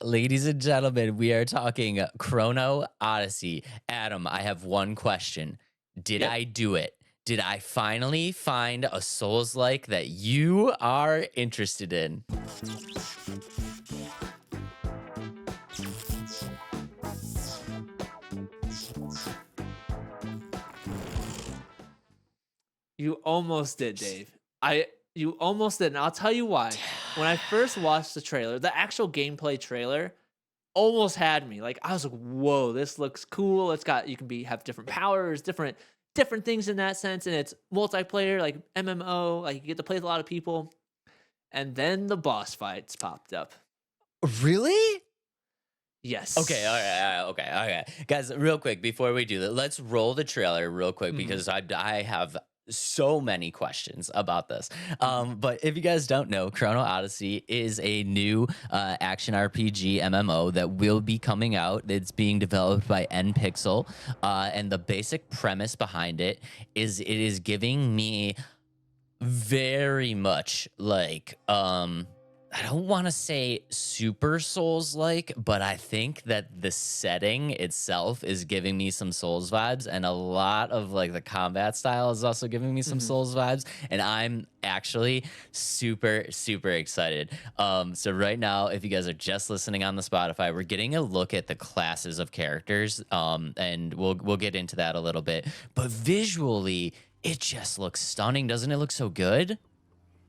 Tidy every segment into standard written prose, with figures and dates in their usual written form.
Ladies and gentlemen, we are talking Chrono Odyssey. Adam, I have one question. Did Yep. I do it? Did I finally find a Souls like that you are interested in? You almost did, Dave. You almost did, and I'll tell you why. When I first watched the trailer, the actual gameplay trailer almost had me. Like I was like, "Whoa, this looks cool. It's got you can be have different powers, different things in that sense, and it's multiplayer, like MMO. Like you get to play with a lot of people." And then the boss fights popped up. Really? Okay, all Yes. right, okay, okay. Guys, real quick before we do that, let's roll the trailer real quick Mhm, because I have so many questions about this. mhm. But if you guys don't know, Chrono Odyssey is a new action RPG MMO that will be coming out. It's being developed by Npixel, and the basic premise behind it is it is giving me very much like I don't want to say super Souls like, but I think that the setting itself is giving me some Souls vibes, and a lot of like the combat style is also giving me some Mhm. Souls vibes, and I'm actually super excited. So right now, if you guys are just listening on the Spotify, we're getting a look at the classes of characters, and we'll get into that a little bit, but visually it just looks stunning. Doesn't it look so good?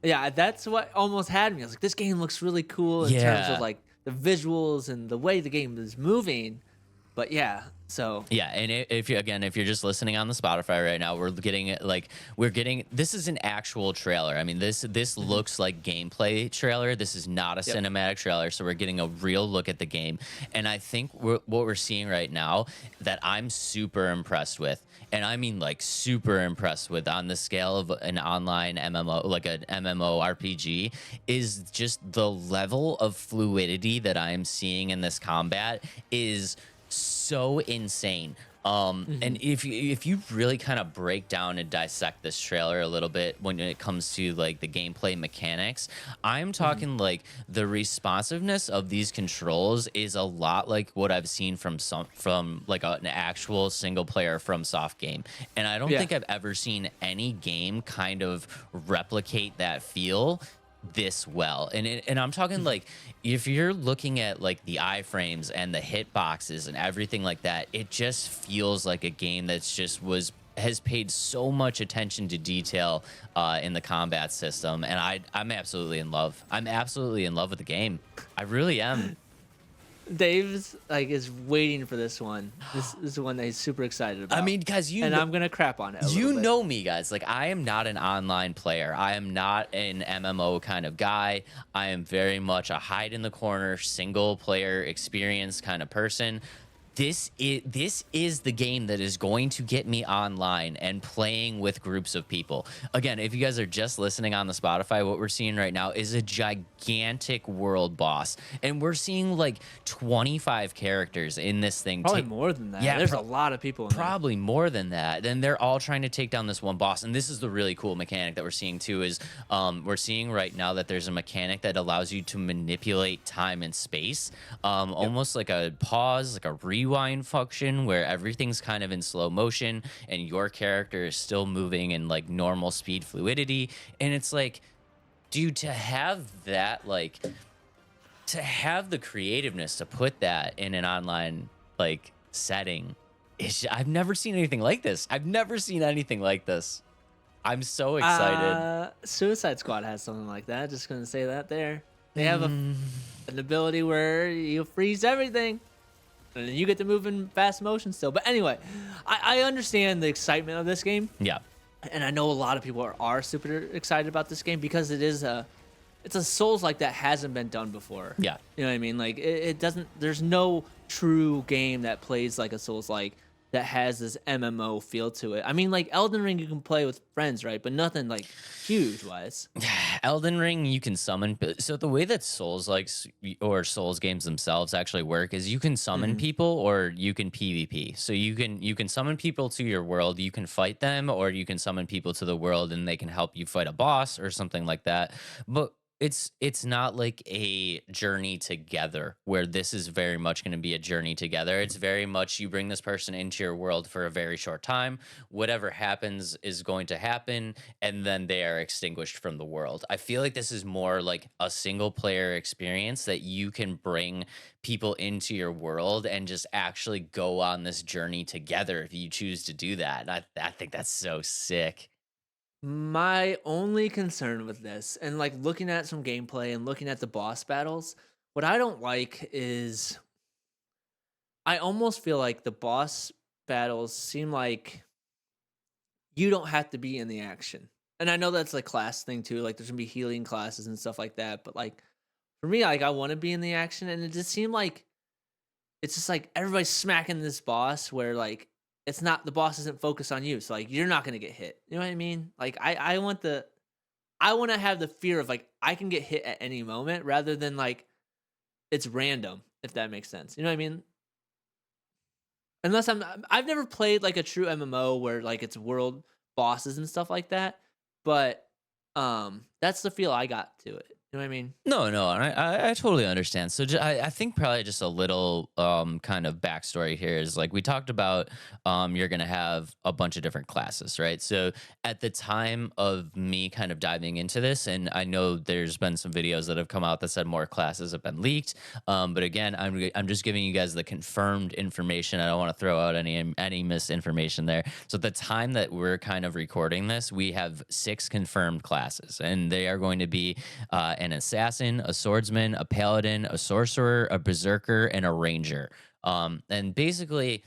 Yeah, that's what almost had me. I was like, this game looks really cool in terms of Yeah. like the visuals and the way the game is moving. But yeah, Yeah, and if you again, if you're just listening on the Spotify right now, we're getting it like we're getting this is an actual trailer. I mean, this mhm, looks like gameplay trailer. This is not a yep. cinematic trailer, so we're getting a real look at the game. And I think what we're seeing right now that I'm super impressed with, and I mean like super impressed with on the scale of an online MMO, like an MMO RPG, is just the level of fluidity that I am seeing in this combat is so insane. And Mhm, if you really kind of break down and dissect this trailer a little bit when it comes to like the gameplay mechanics, I'm mhm. talking like the responsiveness of these controls is a lot like what I've seen from like an actual single player from soft game. And I don't Yeah. think I've ever seen any game kind of replicate that feel this well. And I'm talking Mhm. like if you're looking at like the iframes and the hitboxes and everything like that, it just feels like a game that's just was has paid so much attention to detail in the combat system, and I'm absolutely in love. I'm absolutely in love with the game. I really am. Dave's like is waiting for this one. This is the one that he's super excited I about. mean, guys, And I'm gonna crap on it a little you bit. know me, guys. Like, I am not an online player. I am not an MMO kind of guy. I am very much a hide in the corner, single player experience kind of person. This is the game that is going to get me online and playing with groups of people. Again, if you guys are just listening on the Spotify, what we're seeing right now is a gigantic world boss, and we're seeing like 25 characters in this thing. Probably more than that. Yeah, There's a lot of people in there. probably more than that. Then they're all trying to take down this one boss, and this is the really cool mechanic that we're seeing too. Is we're seeing right now that there's a mechanic that allows you to manipulate time and space, Yep. almost like a pause, like a rewind function, where everything's kind of in slow motion and your character is still moving in like normal speed fluidity. And it's like, dude, to have that, like, to have the creativeness to put that in an online like setting I've never seen anything like this. I've never seen anything like this. I'm so excited. Suicide Squad has something like that. Just gonna say that there. They have Mm, an ability where you freeze everything. And then you get to move in fast motion still. But anyway, I understand the excitement of this game. yeah, And I know a lot of people are super excited about this game because it's a Souls like that hasn't been done before. yeah. You know what I mean? Like it doesn't. There's no true game that plays like a Souls like that has this MMO feel to it. I mean, like Elden Ring, you can play with friends, right? But nothing like huge wise. Elden Ring, you can summon. So the way that Souls likes or Souls games themselves actually work is you can summon Hmm. people or you can PvP. So you can summon people to your world, you can fight them, or you can summon people to the world and they can help you fight a boss or something like that. But it's not like a journey together where this is very much going to be a journey together. It's very much you bring this person into your world for a very short time. Whatever happens is going to happen, and then they are extinguished from the world. I feel like this is more like a single player experience that you can bring people into your world and just actually go on this journey together if you choose to do that. And I think that's so sick. My only concern with this, and like looking at some gameplay and looking at the boss battles, what I don't like is I almost feel like the boss battles seem like you don't have to be in the action. And I know that's like class thing too. Like there's gonna be healing classes and stuff like that. But like for me, like I want to be in the action, and it just seemed like it's just like everybody's smacking this boss where like it's not the boss isn't focused on you. So like you're not gonna get hit. You know what I mean? Like I want to have the fear of like I can get hit at any moment rather than like it's random, if that makes sense. You know what I mean? Unless I've never played like a true MMO where like it's world bosses and stuff like that, but that's the feel I got to it. You know what I mean? No, no, and I totally understand. So I think probably just a little kind of backstory here is like we talked about you're gonna have a bunch of different classes, right? So at the time of me kind of diving into this, and I know there's been some videos that have come out that said more classes have been leaked. But again, I'm just giving you guys the confirmed information. I don't want to throw out any misinformation there. So at the time that we're kind of recording this, we have 6 confirmed classes, and they are going to be an assassin, a swordsman, a paladin, a sorcerer, a berserker, and a ranger. And basically,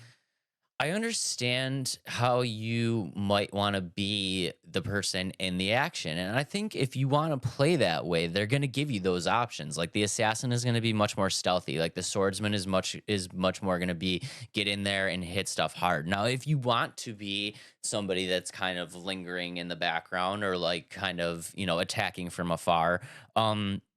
I understand how you might want to be the person in the action. And I think if you want to play that way, they're going to give you those options. Like the assassin is going to be much more stealthy. Like the swordsman is much more going to be get in there and hit stuff hard. Now, if you want to be somebody that's kind of lingering in the background or like kind of, attacking from afar,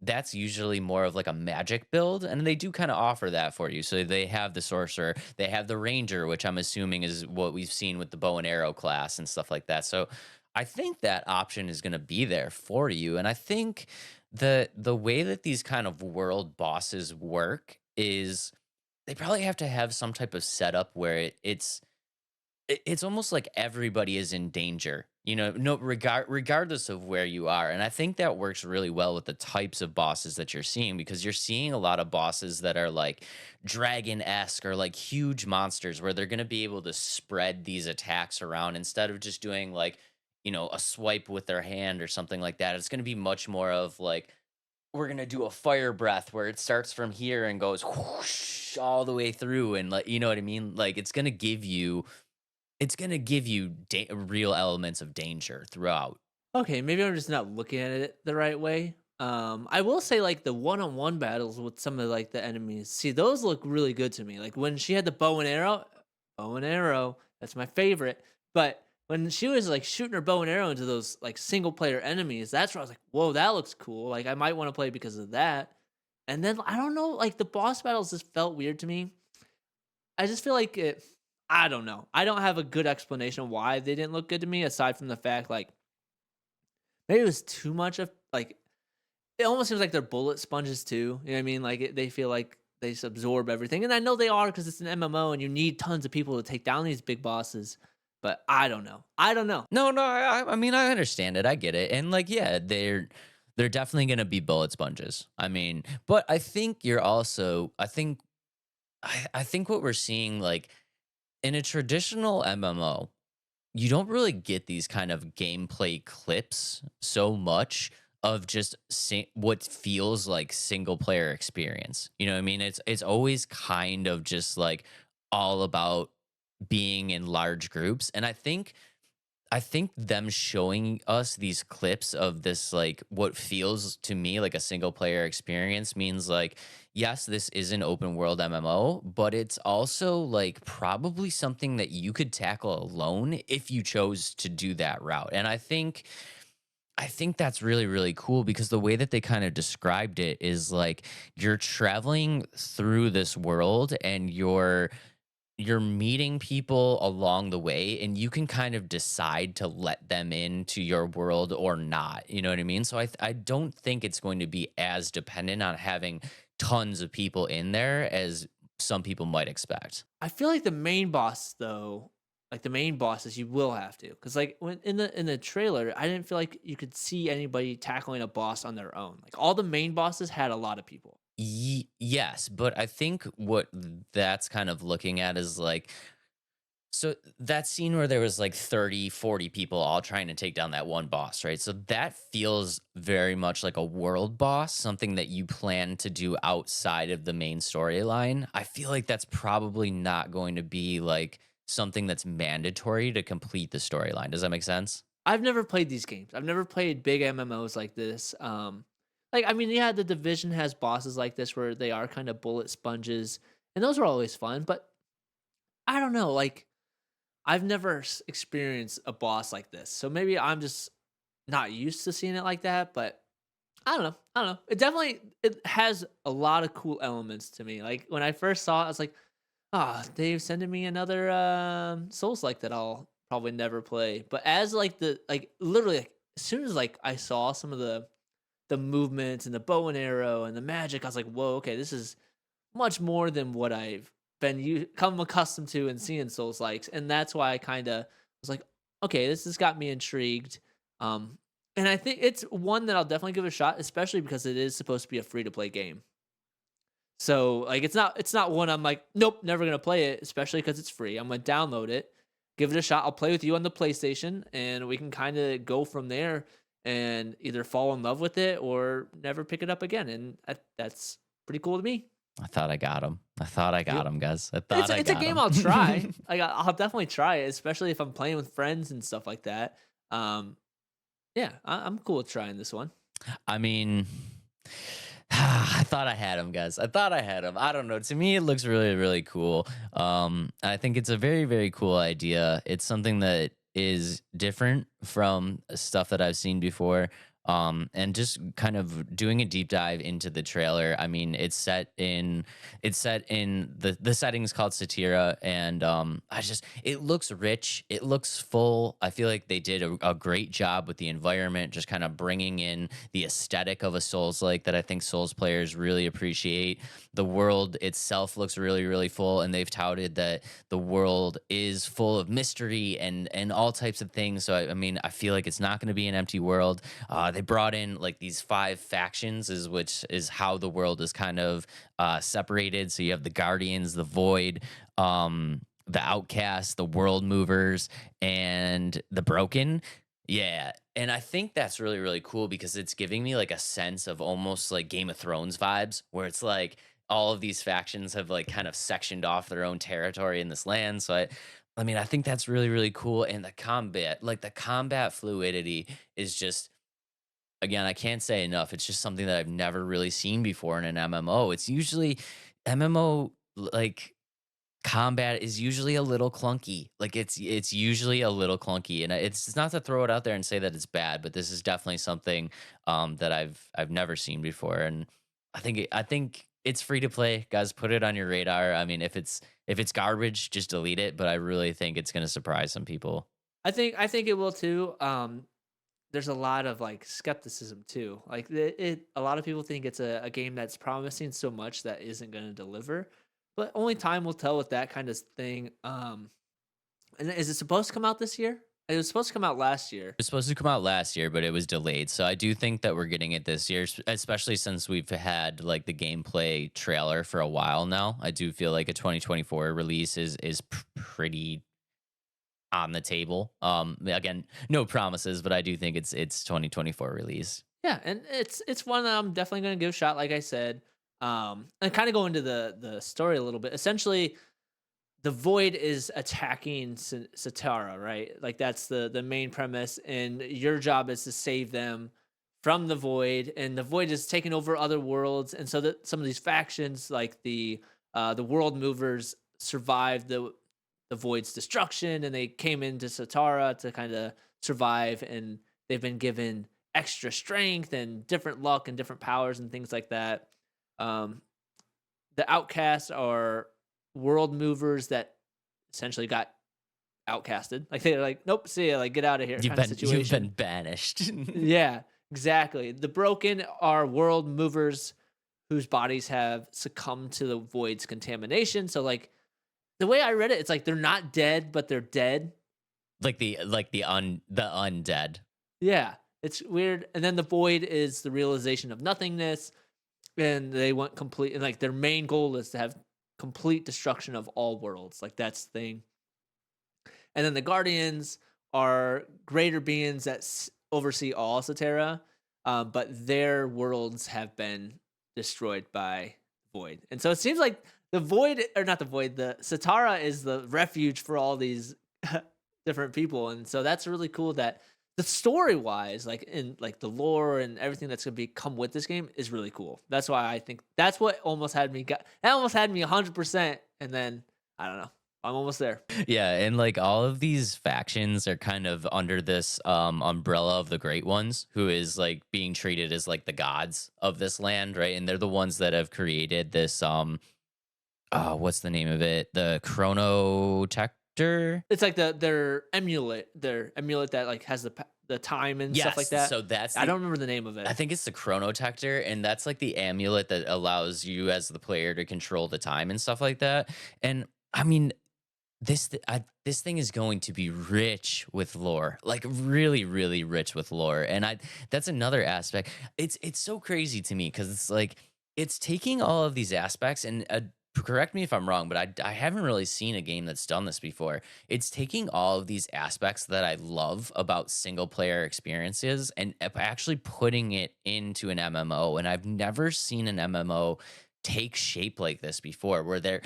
that's usually more of like a magic build, and they do kind of offer that for you. So they have the sorcerer, they have the ranger, which I'm assuming is what we've seen with the bow and arrow class and stuff like that. So I think that option is going to be there for you, and I think the way that these kind of world bosses work is they probably have to have some type of setup where it's almost like everybody is in danger, no regardless of where you are. And I think that works really well with the types of bosses that you're seeing, because you're seeing a lot of bosses that are like dragon-esque or like huge monsters where they're going to be able to spread these attacks around instead of just doing like, a swipe with their hand or something like that. It's going to be much more of like, we're gonna do a fire breath where it starts from here and goes whoosh all the way through, and like, you know what I mean? Like it's gonna give you real elements of danger throughout. Okay, maybe I'm just not looking at it the right way. I will say like the one-on-one battles with some of like the enemies. See, those look really good to me. Like when she had the bow and arrow, that's my favorite. But when she was like shooting her bow and arrow into those like single player enemies, that's where I was like, whoa, that looks cool. Like I might want to play because of that. And then I don't know, like the boss battles just felt weird to me. I just feel like I don't know. I don't have a good explanation why they didn't look good to me, aside from the fact like maybe it was too much of like it almost seems like they're bullet sponges too. You know what I mean? Like they feel like they just absorb everything, and I know they are because it's an MMO and you need tons of people to take down these big bosses. But I don't know. I don't know. No, no, I mean, I understand it. I get it. And like, yeah, they're definitely gonna be bullet sponges. I mean, but I think you're also I think what we're seeing like in a traditional MMO, you don't really get these kind of gameplay clips so much of just what feels like single player experience. You know what I mean? It's always kind of just like all about being in large groups. And I think them showing us these clips of this, like what feels to me like a single player experience, means like, yes, this is an open world MMO, but it's also like probably something that you could tackle alone if you chose to do that route. And I think that's really, really cool, because the way that they kind of described it is like you're traveling through this world and you're meeting people along the way and you can kind of decide to let them into your world or not. You know what I mean? So I don't think it's going to be as dependent on having tons of people in there as some people might expect. I feel like the main boss though, like the main bosses, you will have to, because like when in the trailer, I didn't feel like you could see anybody tackling a boss on their own. Like all the main bosses had a lot of people. Yes, but I think what that's kind of looking at is like, so that scene where there was like 30, 40 people all trying to take down that one boss, right? So that feels very much like a world boss, something that you plan to do outside of the main storyline. I feel like that's probably not going to be like something that's mandatory to complete the storyline. Does that make sense? I've never played these games. I've never played big MMOs like this. Like I mean, yeah, the Division has bosses like this where they are kind of bullet sponges, and those are always fun. But I don't know, like I've never experienced a boss like this, so maybe I'm just not used to seeing it like that. But I don't know. I don't know. It definitely it has a lot of cool elements to me. Like when I first saw it, I was like, "Ah, Dave's sending me another Souls like that I'll probably never play." But as like the like literally like, as soon as like I saw some of the movements and the bow and arrow and the magic, I was like, "Whoa, okay, this is much more than what I've been come accustomed to and seeing Souls likes." And that's why I kind of was like, "Okay, this has got me intrigued." Um, and I think it's one that I'll definitely give a shot, especially because it is supposed to be a free to play game. So like it's not one I'm like, nope, never gonna play it, especially because it's free. I'm gonna download it, give it a shot. I'll play with you on the PlayStation, and we can kind of go from there and either fall in love with it or never pick it up again. And that's pretty cool to me. I thought I got him. I thought I got Yep. him, guys. I It's thought I it's a got game I'll try. him. Like I'll definitely try it, especially if I'm playing with friends and stuff like that. Um, yeah, I'm cool with trying this one. I mean, I thought I had him, guys. I thought I had him. I don't know. To me, it looks really, really cool. I think it's a very, very cool idea. It's something that is different from stuff that I've seen before. And just kind of doing a deep dive into the trailer. I mean, it's set in the setting is called Setera, and I just it looks rich. It looks full. I feel like they did a great job with the environment, just kind of bringing in the aesthetic of a Souls like that I think Souls players really appreciate. The world itself looks really, really full, and they've touted that the world is full of mystery and all types of things. So I mean, I feel like it's not going to be an empty world. They brought in like these five factions, is which is how the world is kind of separated. So you have the Guardians, the Void, the Outcasts, the World Movers, and the Broken. Yeah, and I think that's really, really cool because it's giving me like a sense of almost like Game of Thrones vibes, where it's like all of these factions have like kind of sectioned off their own territory in this land. So I mean, I think that's really, really cool. And the combat, like the combat fluidity is just, again, I can't say enough. It's just something that I've never really seen before in an MMO. It's usually MMO like combat is usually a little clunky. Like it's usually a little clunky, and it's not to throw it out there and say that it's bad, but this is definitely something that I've never seen before, and I think it's free to play, guys. Put it on your radar. I mean, if it's garbage, just delete it. But I really think it's gonna surprise some people. I think it will too. There's a lot of like skepticism too. Like a lot of people think it's a game that's promising so much that isn't going to deliver, but only time will tell with that kind of thing. And is it supposed to come out this year? It was supposed to come out last year. It's supposed to come out last year, but it was delayed. So I do think that we're getting it this year, especially since we've had like the gameplay trailer for a while now. I do feel like a 2024 release is pretty on the table. Again, no promises, but I do think it's 2024 release. Yeah, and it's one that I'm definitely going to give a shot. Like I said, and kind of go into the story a little bit. Essentially, the void is attacking Setara, right? Like that's the main premise, and your job is to save them from the void. And the void is taking over other worlds, and so that some of these factions, like the world movers, survived the void's destruction, and they came into Setara to kind of survive, and they've been given extra strength and different luck and different powers and things like that. Um, the outcasts are world movers that essentially got outcasted. Like they're like, nope, see ya, like get out of here, You've kind of been situation. banished. Yeah, exactly. The broken are world movers whose bodies have succumbed to the void's contamination. So like the way I read it, it's like they're not dead, but they're dead. The undead. Yeah, it's weird. And then the void is the realization of nothingness, and they want complete. And like their main goal is to have complete destruction of all worlds. Like that's the thing. And then the guardians are greater beings that oversee all Setera, but their worlds have been destroyed by void. And so it seems like the void, or not the void, the Setara is the refuge for all these different people. And so that's really cool that the story wise, like in like the lore and everything that's gonna be come with this game is really cool. That's why I think that's what almost had me that almost had me 100%. And then I don't know, I'm almost there. Yeah, and like all of these factions are kind of under this umbrella of the Great Ones, who is like being treated as like the gods of this land, right? And they're the ones that have created this what's the name of it? The Chronotector? It's like their amulet that like has the time and stuff like Yes, that. so that's I the don't remember the name of it. I think it's the Chronotector, and that's like the amulet that allows you as the player to control the time and stuff like that. And I mean, this thing is going to be rich with lore, like really, really rich with lore. And that's another aspect. It's so crazy to me because it's like it's taking all of these aspects and correct me if I'm wrong, but I haven't really seen a game that's done this before. It's taking all of these aspects that I love about single player experiences and actually putting it into an MMO. And I've never seen an MMO take shape like this before, where they're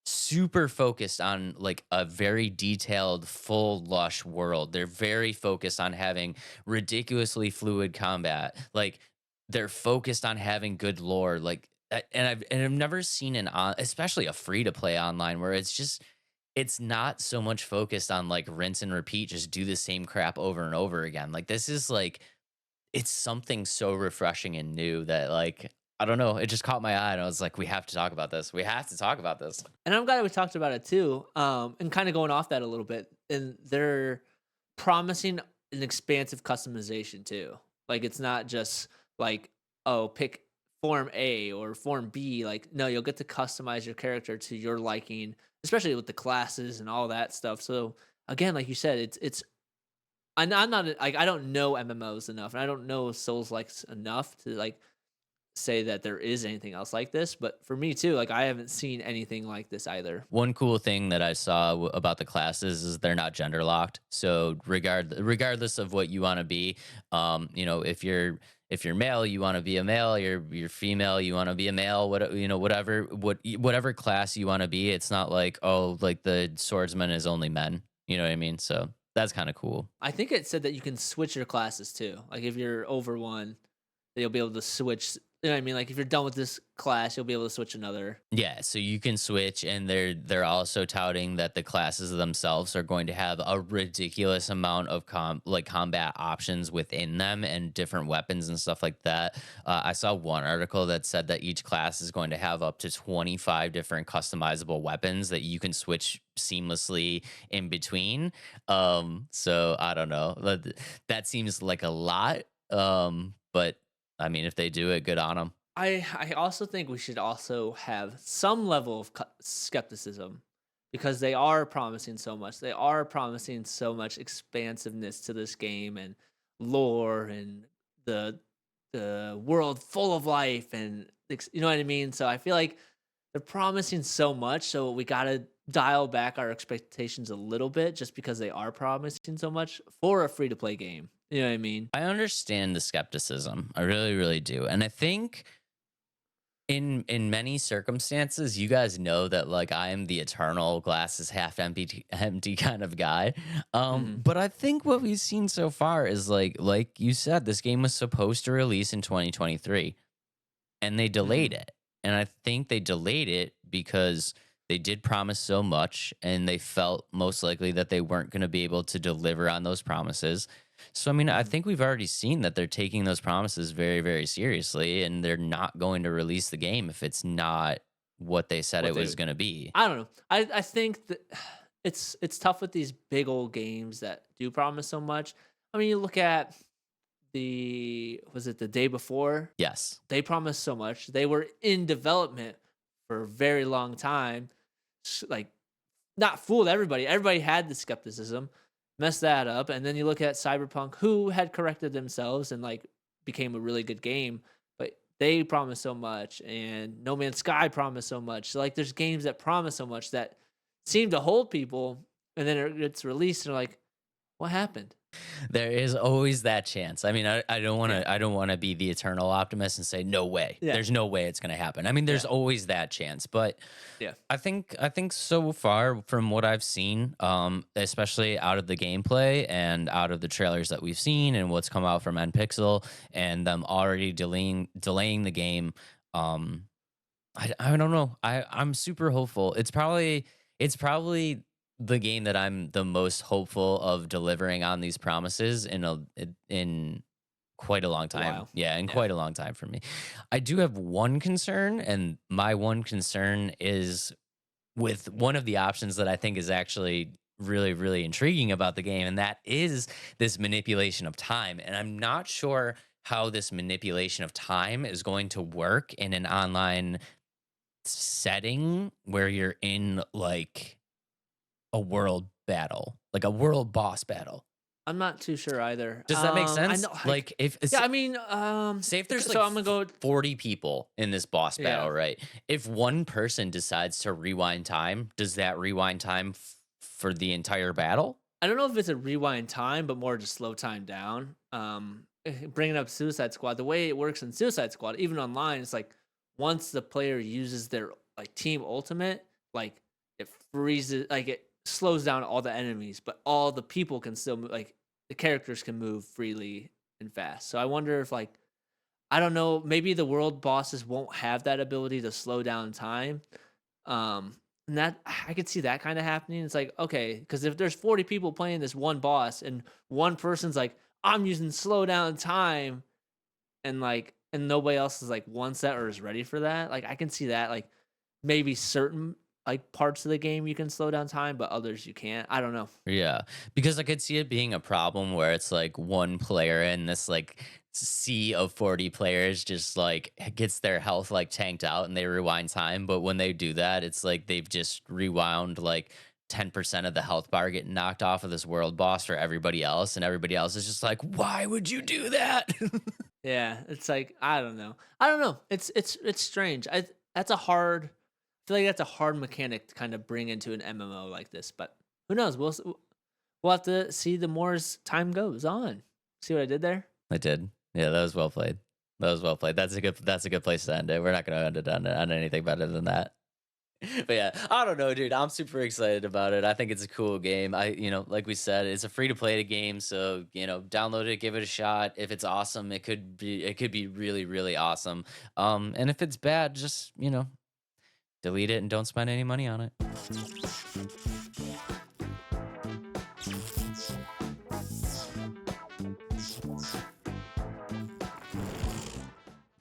super focused on like a very detailed full lush world. They're very focused on having ridiculously fluid combat. Like they're focused on having good lore. Like and I've never seen especially a free to play online where it's not so much focused on like rinse and repeat, just do the same crap over and over again. Like this is like it's something so refreshing and new that like I don't know, it just caught my eye and I was like, we have to talk about this. We have to talk about this. And I'm glad we talked about it too. And kind of going off that a little bit. And they're promising an expansive customization too. Like it's not just like, oh, pick form A or form B. Like, no, you'll get to customize your character to your liking, especially with the classes and all that stuff. So again, like you said, it's I'm not like I don't know MMOs enough, and I don't know Souls likes enough to like say that there is anything else like this. But for me too, like I haven't seen anything like this either. One cool thing that I saw about the classes is they're not gender locked. So regardless of what you want to be, if you're male, you want to be a male. You're female, you want to be a male. Whatever class you want to be. It's not like like the swordsman is only men. You know what I mean? So that's kind of cool. I think it said that you can switch your classes too. Like if you're over one, that you'll be able to switch. You know what I mean? Like if you're done with this class, you'll be able to switch another. Yeah, so you can switch, and they're also touting that the classes themselves are going to have a ridiculous amount of combat options within them and different weapons and stuff like that. I saw one article that said that each class is going to have up to 25 different customizable weapons that you can switch seamlessly in between. So I don't know. That seems like a lot. But I mean, if they do it, good on them. I also think we should also have some level of skepticism because they are promising so much. They are promising so much expansiveness to this game and lore and the world full of life and you know what I mean. So I feel like they're promising so much, so we gotta dial back our expectations a little bit just because they are promising so much for a free to play game. You know what I mean? I understand the skepticism. I really, really do. And I think in many circumstances, you guys know that like I am the eternal glass is half empty kind of guy. Hmm. But I think what we've seen so far is like you said, this game was supposed to release in 2023 and they delayed Hmm. it. And I think they delayed it because they did promise so much and they felt most likely that they weren't going to be able to deliver on those promises. So, I mean, I Hmm. think we've already seen that they're taking those promises very, very seriously and they're not going to release the game if it's not what they said What it they was going to be. I don't know. I think that it's tough with these big old games that do promise so much. I mean, you look at the was it the day before? Yes. They promised so much. They were in development for a very long time. Like not fooled everybody. Everybody had the skepticism, messed that up, and then you look at Cyberpunk, who had corrected themselves and like became a really good game, but they promised so much, and No Man's Sky promised so much. So like, there's games that promise so much that seem to hold people, and then it gets released, and they're like, "What happened?" There is always that chance. I mean, I don't want Yeah, to be the eternal optimist and say no way. yeah, There's no way it's going to happen. I mean, there's yeah, always that chance, but yeah. I think so far from what I've seen, especially out of the gameplay and out of the trailers that we've seen and what's come out from Npixel and them already delaying the game, um, I don't know. I'm super hopeful. It's probably the game that I'm the most hopeful of delivering on these promises in quite a long A time. while. Yeah, in Yeah. quite a long time for me. I do have one concern, and my one concern is with one of the options that I think is actually really, really intriguing about the game, and that is this manipulation of time. And I'm not sure how this manipulation of time is going to work in an online setting where you're in like a world battle, like a world boss battle. I'm not too sure either. Does that make I sense? know, like, Like if yeah. it's I mean, say if there's so like I'm gonna go. 40 people in this boss Yeah, battle, right? If one person decides to rewind time, does that rewind time for the entire battle? I don't know if it's a rewind time, but more just slow time down. Bringing up Suicide Squad, the way it works in Suicide Squad, even online, it's like once the player uses their like team ultimate, like it freezes, like it slows down all the enemies, but all the people can still move, like the characters can move freely and fast. So I wonder if like I don't know, maybe the world bosses won't have that ability to slow down time. And that I could see that kind of happening. It's like, okay, because if there's 40 people playing this one boss and one person's like, I'm using slow down time, and like, and nobody else is like one set or is ready for that, like I can see that, like maybe certain like parts of the game you can slow down time, but others you can't. I don't know. Yeah, because I could see it being a problem where it's like one player in this like sea of 40 players just like gets their health like tanked out and they rewind time. But when they do that, it's like they've just rewound like 10% of the health bar getting knocked off of this world boss for everybody else. And everybody else is just like, why would you do that? Yeah, it's like I don't know. I don't know. It's strange. I that's a hard. I feel like that's a hard mechanic to kind of bring into an MMO like this. But who knows? We'll have to see the more as time goes on. See what I did there? I did. Yeah, that was well played. That was well played. That's a good place to end it. We're not gonna end it on anything better than that. But yeah, I don't know, dude. I'm super excited about it. I think it's a cool game. Like we said, it's a free to play game, so download it, give it a shot. If it's awesome, it could be really, really awesome. And if it's bad, just delete it and don't spend any money on it.